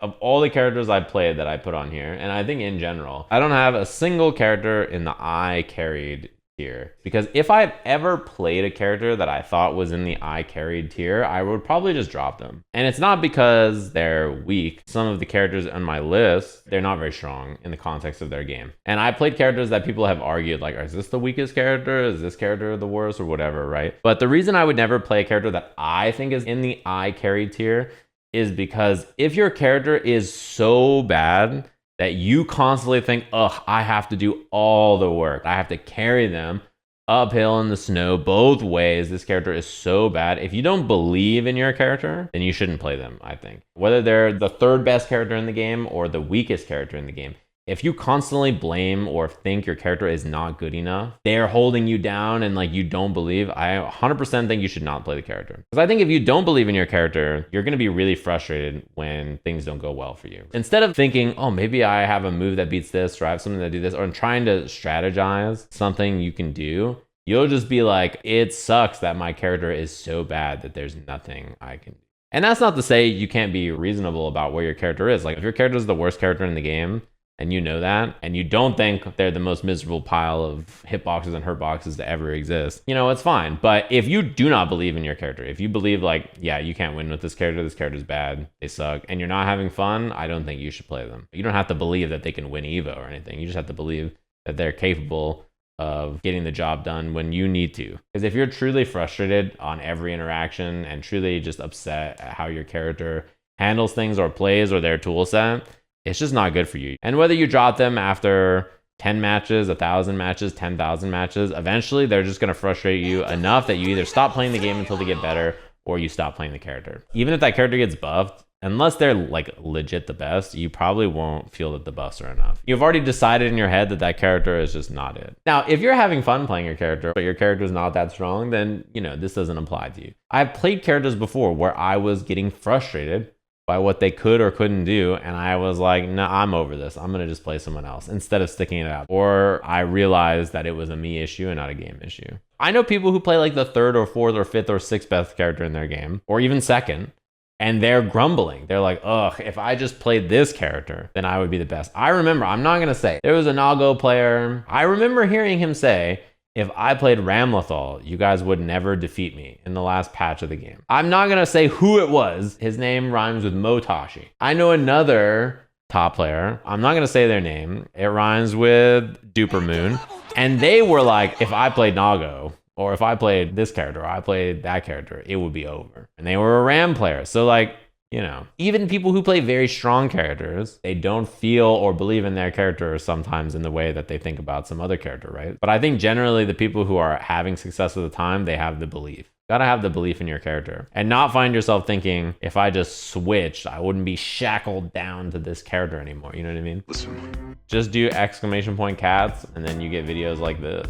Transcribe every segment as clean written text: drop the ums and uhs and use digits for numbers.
Of all the characters I played that I put on here, and I think in general, I don't have a single character in the I carried tier. Because if I've ever played a character that I thought was in the I carried tier, I would probably just drop them. And it's not because they're weak. Some of the characters on my list, they're not very strong in the context of their game. And I played characters that people have argued, like, is this the weakest character? Is this character the worst or whatever, right? But the reason I would never play a character that I think is in the I carried tier is because if your character is so bad that you constantly think, ugh, I have to do all the work. I have to carry them uphill in the snow both ways. This character is so bad. If you don't believe in your character, then you shouldn't play them, I think. Whether they're the third best character in the game or the weakest character in the game. If you constantly blame or think your character is not good enough, they're holding you down and like you don't believe, I 100% think you should not play the character. Because I think if you don't believe in your character, you're going to be really frustrated when things don't go well for you. Instead of thinking, oh, maybe I have a move that beats this or I have something that do this, or trying to strategize something you can do, you'll just be like, it sucks that my character is so bad that there's nothing I can do. And that's not to say you can't be reasonable about where your character is. Like if your character is the worst character in the game, and you know that, and you don't think they're the most miserable pile of hitboxes and hurtboxes to ever exist, you know, it's fine. But if you do not believe in your character, if you believe like, yeah, you can't win with this character's bad, they suck, and you're not having fun, I don't think you should play them. You don't have to believe that they can win Evo or anything. You just have to believe that they're capable of getting the job done when you need to. Because if you're truly frustrated on every interaction and truly just upset at how your character handles things or plays or their tool set, it's just not good for you. And whether you drop them after 10 matches, 1,000 matches, 10,000 matches, eventually they're just gonna frustrate you enough that you either stop playing the game until they get better or you stop playing the character. Even if that character gets buffed, unless they're like legit the best, you probably won't feel that the buffs are enough. You've already decided in your head that that character is just not it. Now, if you're having fun playing your character, but your character is not that strong, then, you know, this doesn't apply to you. I've played characters before where I was getting frustrated by what they could or couldn't do, and I was like, no, I'm over this. I'm gonna just play someone else instead of sticking it out. Or I realized that it was a me issue and not a game issue. I know people who play like the third or fourth or fifth or sixth best character in their game, or even second, and they're grumbling. They're like, ugh, if I just played this character, then I would be the best. I remember, I'm not gonna say, there was a Nago player, I remember hearing him say, if I played Ramlethal, you guys would never defeat me in the last patch of the game. I'm not gonna say who it was. His name rhymes with Motashi. I know another top player. I'm not gonna say their name. It rhymes with Dupermoon. And they were like, if I played Nago, or if I played this character, or I played that character, it would be over. And they were a Ram player. So like, you know, even people who play very strong characters, they don't feel or believe in their character sometimes in the way that they think about some other character, right? But I think generally the people who are having success at the time, they have the belief. You gotta have the belief in your character and not find yourself thinking, if I just switched, I wouldn't be shackled down to this character anymore. You know what I mean? Listen. Just do exclamation point cats and then you get videos like this.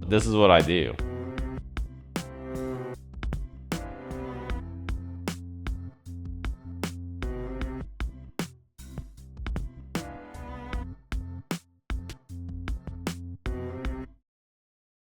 This is what I do.